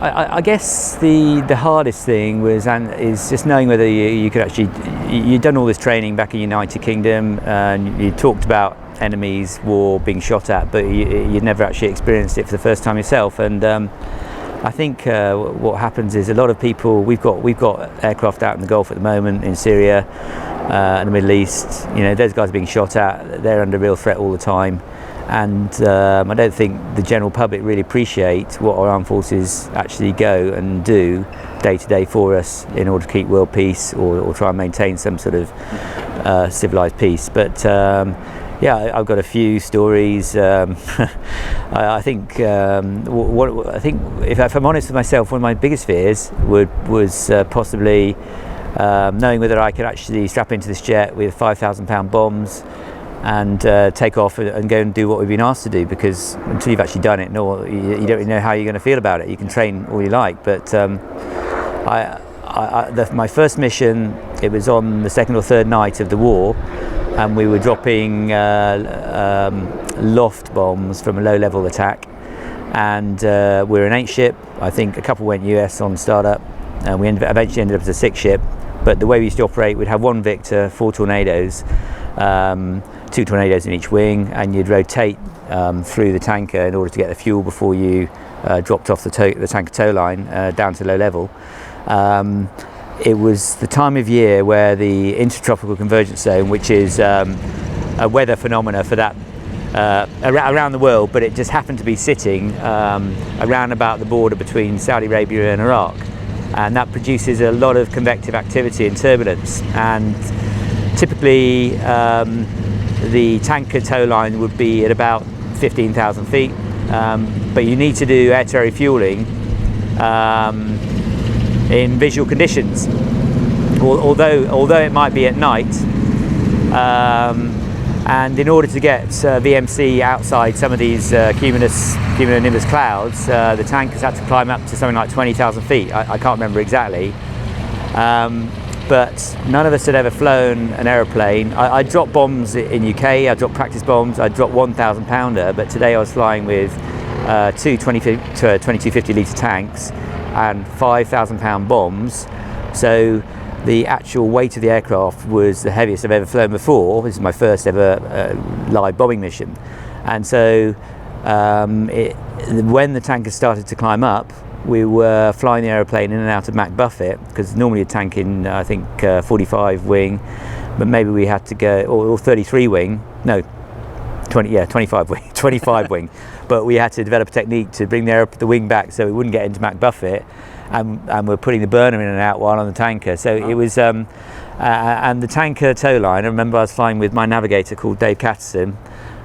I guess the hardest thing is just knowing whether you could actually, you'd done all this training back in the United Kingdom and you talked about enemies, war, being shot at, but you'd never actually experienced it for the first time yourself. And I think what happens is a lot of people, we've got aircraft out in the Gulf at the moment, in Syria, in the Middle East. You know, those guys are being shot at, they're under real threat all the time. And I don't think the general public really appreciate what our armed forces actually go and do day to day for us in order to keep world peace or try and maintain some sort of civilized peace. But yeah, I've got a few stories. I think if I'm honest with myself, one of my biggest fears was possibly knowing whether I could actually strap into this jet with 5,000-pound bombs and take off and go and do what we've been asked to do, because until you've actually done it, you don't really know how you're going to feel about it. You can train all you like, but my first mission, it was on the second or third night of the war, and we were dropping loft bombs from a low-level attack, and we're an 8-ship. I think a couple went US on startup, and we eventually ended up as a 6-ship. But the way we used to operate, we'd have one Victor, 4 Tornadoes, 2 Tornadoes in each wing, and you'd rotate through the tanker in order to get the fuel before you dropped off the tanker tow line down to low level. It was the time of year where the intertropical convergence zone, which is a weather phenomena for that around the world, but it just happened to be sitting around about the border between Saudi Arabia and Iraq, and that produces a lot of convective activity and turbulence. And typically the tanker tow line would be at about 15,000 feet, but you need to do air-to-air refueling in visual conditions, although it might be at night, and in order to get VMC outside some of these cumulonimbus clouds, the tankers had to climb up to something like 20,000 feet. I can't remember exactly. But none of us had ever flown an aeroplane. I dropped bombs in UK, I dropped practice bombs, I dropped 1,000 pounder, but today I was flying with two 2250 litre tanks and 5,000 pound bombs. So the actual weight of the aircraft was the heaviest I've ever flown before. This is my first ever live bombing mission. And so when the tankers started to climb up, we were flying the aeroplane in and out of Mac Buffet, because normally a tank in, I think, 45 wing, but maybe we had to go, or 33 wing, no, 25 wing, 25 wing, but we had to develop a technique to bring the wing back so it wouldn't get into Mac Buffet, and we're putting the burner in and out while on the tanker. So it was, and the tanker tow line, I remember I was flying with my navigator called Dave Catterson,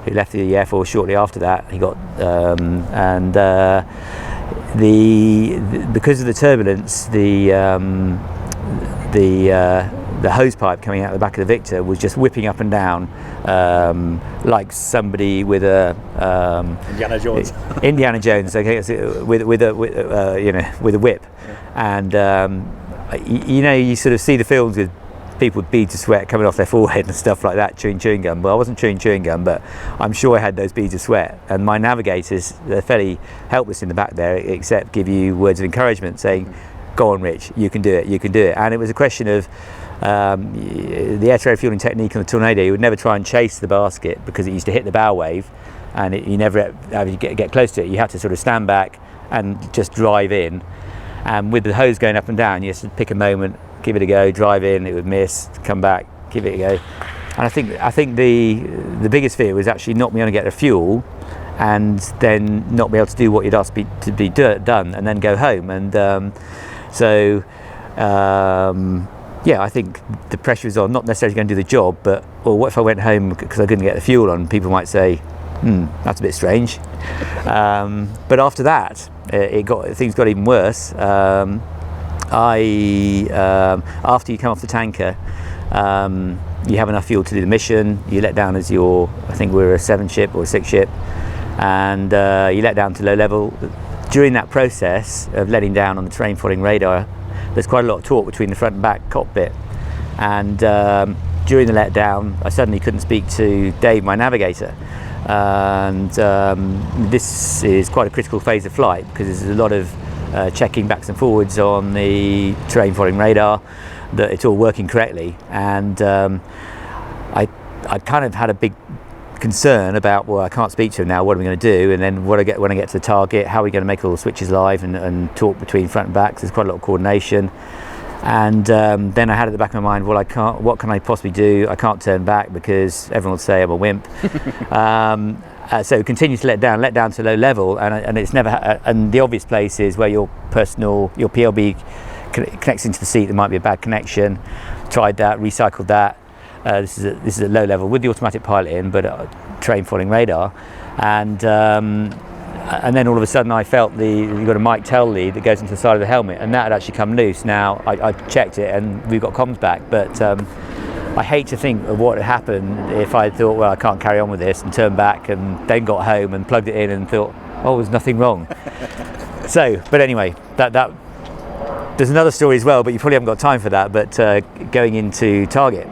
who left the Air Force shortly after that. He got, because of the turbulence, the hose pipe coming out the back of the Victor was just whipping up and down like somebody with a Indiana Jones. Indiana Jones, okay, with a whip, and you sort of see the films with people with beads of sweat coming off their forehead and stuff like that, chewing gum. Well, I wasn't chewing gum, but I'm sure I had those beads of sweat. And my navigators, they're fairly helpless in the back there, except give you words of encouragement, saying, "Go on, Rich, you can do it, you can do it." And it was a question of the air-to-air refueling technique on the Tornado. You would never try and chase the basket because it used to hit the bow wave, and you never get close to it. You have to sort of stand back and just drive in. And with the hose going up and down, you just pick a moment, give it a go, drive in, it would miss, come back, give it a go. And I think the biggest fear was actually not being able to get the fuel, and then not be able to do what you'd asked to be done, and then go home. And yeah, I think the pressure was on, not necessarily going to do the job, but well, what if I went home because I couldn't get the fuel on? People might say, that's a bit strange. But after that, things got even worse. After you come off the tanker, you have enough fuel to do the mission. You let down as I think we were a 7-ship or a 6-ship, and you let down to low level. During that process of letting down on the terrain following radar, there's quite a lot of talk between the front and back cockpit, and during the letdown, I suddenly couldn't speak to Dave, my navigator, and this is quite a critical phase of flight because there's a lot of checking backs and forwards on the terrain following radar that it's all working correctly. And I kind of had a big concern about, well, I can't speak to him now, what am I going to do? And then when I get to the target, how are we going to make all the switches live and talk between front and backs? There's quite a lot of coordination. And then I had at the back of my mind, well, what can I possibly do? I can't turn back because everyone will say I'm a wimp. So continue to let down to low level, and it's never. And the obvious place is where your PLB connects into the seat. There might be a bad connection. Tried that, recycled that. This is at low level with the automatic pilot in, but terrain following radar, and then all of a sudden I felt you've got a mic tail lead that goes into the side of the helmet, and that had actually come loose. Now I checked it and we've got comms back, but I hate to think of what had happened if I thought, well, I can't carry on with this, and turned back and then got home and plugged it in and thought, oh, there's nothing wrong. So, but anyway, that there's another story as well, but you probably haven't got time for that. But going into target,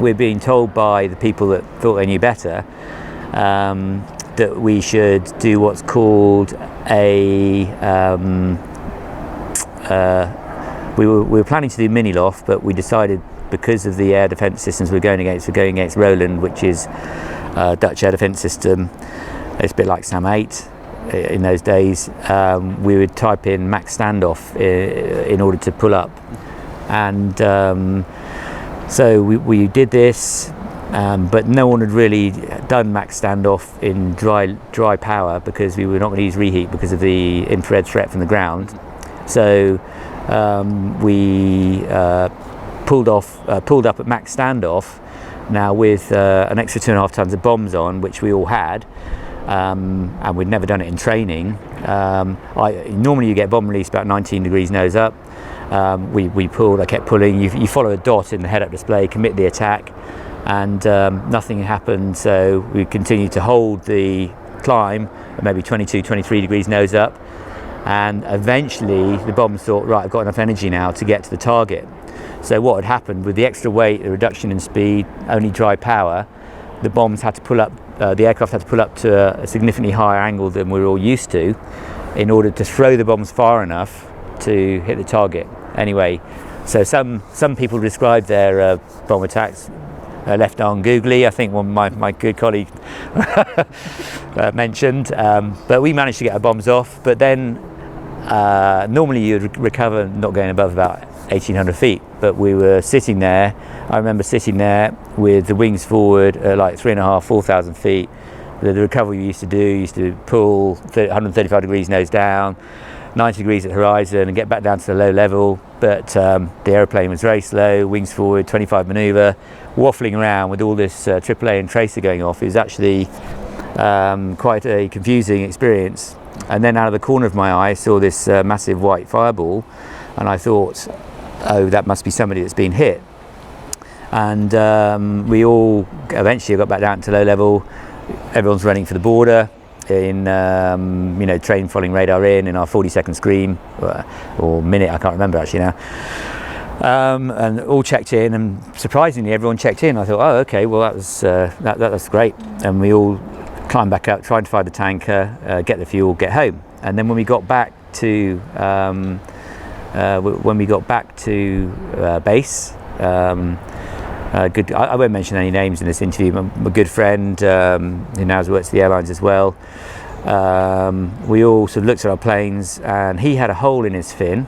we're being told by the people that thought they knew better that we should do what's called we were planning to do mini loft, but we decided, because of the air defence systems we're going against Roland, which is a Dutch air defence system. It's a bit like SAM 8 in those days. We would type in max standoff in order to pull up, and so we did this, but no one had really done max standoff in dry power, because we were not going to use reheat because of the infrared threat from the ground. So we pulled up at max standoff, now with an extra 2.5 tons of bombs on, which we all had, and we'd never done it in training. Normally you get bomb release about 19 degrees nose up. We pulled, I kept pulling. You follow a dot in the head-up display, commit the attack, and nothing happened. So we continued to hold the climb at maybe 22, 23 degrees nose up, and eventually the bombs thought, right, I've got enough energy now to get to the target. So what had happened with the extra weight, the reduction in speed, only dry power, the bombs had to pull up, the aircraft had to pull up to a significantly higher angle than we were all used to in order to throw the bombs far enough to hit the target. Anyway, so some people describe their bomb attacks left arm googly. I think one of my good colleague mentioned, but we managed to get our bombs off. But then normally you'd recover not going above about 1,800 feet, but we were sitting there. I remember sitting there with the wings forward like 3,500, 4,000 feet. The recovery we used to pull 135 degrees nose down, 90 degrees at horizon, and get back down to the low level. But the aeroplane was very slow, wings forward, 25 manoeuvre, waffling around with all this AAA and tracer going off. It was actually quite a confusing experience. And then out of the corner of my eye I saw this massive white fireball, and I thought, oh, that must be somebody that's been hit. And we all eventually got back down to low level. Everyone's running for the border in train following radar in our 40-second scream or minute, I can't remember actually now, and all checked in, and surprisingly everyone checked in. I thought, oh, okay, well that's great. And we all climbed back up, tried to find the tanker, get the fuel, get home. And then when we got back to base, I won't mention any names in this interview. My good friend who now works at the airlines as well. We all sort of looked at our planes, and he had a hole in his fin,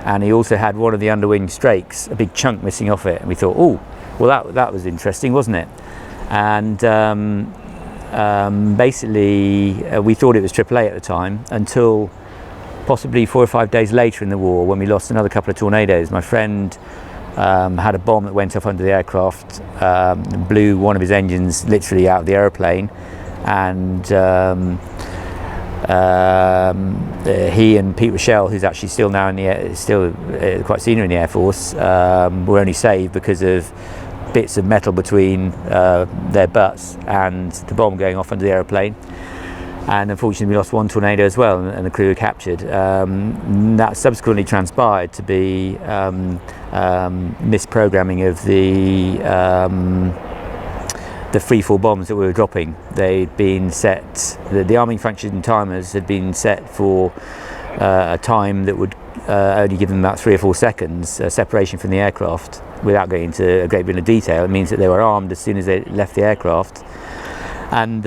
and he also had one of the underwing strakes, a big chunk missing off it. And we thought, oh, well that was interesting, wasn't it? And basically we thought it was AAA at the time, until possibly 4 or 5 days later in the war, when we lost another couple of tornadoes. My friend had a bomb that went off under the aircraft, blew one of his engines literally out of the aeroplane, and he and Pete Rochelle, who's actually still now in the air, still quite senior in the Air Force, were only saved because of bits of metal between their butts and the bomb going off under the aeroplane. And unfortunately we lost one tornado as well, and the crew were captured. That subsequently transpired to be misprogramming of the free-fall bombs that we were dropping. They'd been set, the arming function timers had been set for a time that would only give them about 3 or 4 seconds separation from the aircraft. Without going into a great deal of detail, it means that they were armed as soon as they left the aircraft. And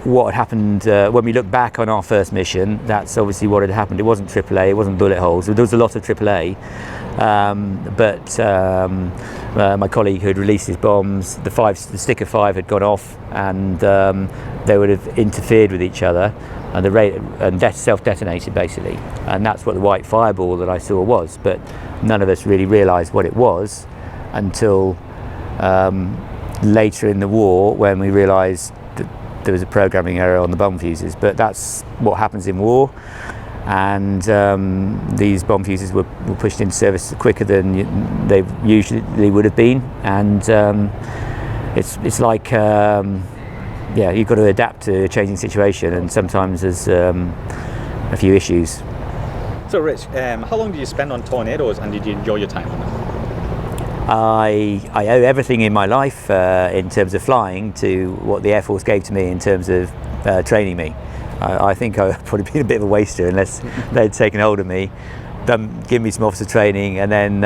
what had happened when we look back on our first mission, that's obviously what had happened. It wasn't AAA, it wasn't bullet holes. There was a lot of AAA, but my colleague who had released his bombs, the sticker 5 had gone off, and they would have interfered with each other, and the rate and self-detonated basically. And that's what the white fireball that I saw was. But none of us really realised what it was until later in the war, when we realised that there was a programming error on the bomb fuses. But that's what happens in war, and these bomb fuses were pushed into service quicker than they usually would have been. And it's like yeah, you've got to adapt to a changing situation, and sometimes there's a few issues. So Rich, how long did you spend on Tornadoes, and did you enjoy your time on them? I owe everything in my life in terms of flying to what the Air Force gave to me in terms of training me. I think I've probably been a bit of a waster unless they'd taken hold of me, given me some officer training, and then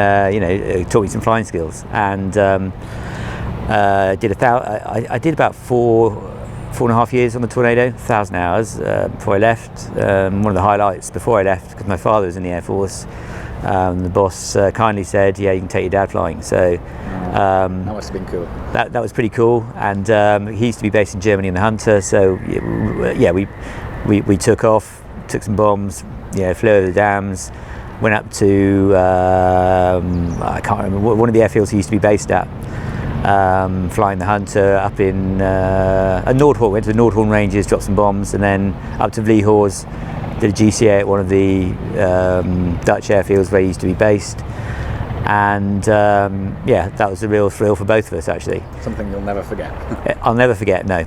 taught me some flying skills. And I did about 4.5 years on the Tornado, 1,000 hours before I left. One of the highlights before I left, because my father was in the Air Force, the boss kindly said, "Yeah, you can take your dad flying." So that must have been cool. That was pretty cool. And he used to be based in Germany in the Hunter. So yeah, we took off, took some bombs, flew over the dams, went up to I can't remember, one of the airfields he used to be based at. Flying the Hunter up in Nordhorn, went to the Nordhorn Ranges, dropped some bombs, and then up to Vliehorst, did a GCA at one of the Dutch airfields where he used to be based. And yeah, that was a real thrill for both of us, actually. Something you'll never forget. I'll never forget, no.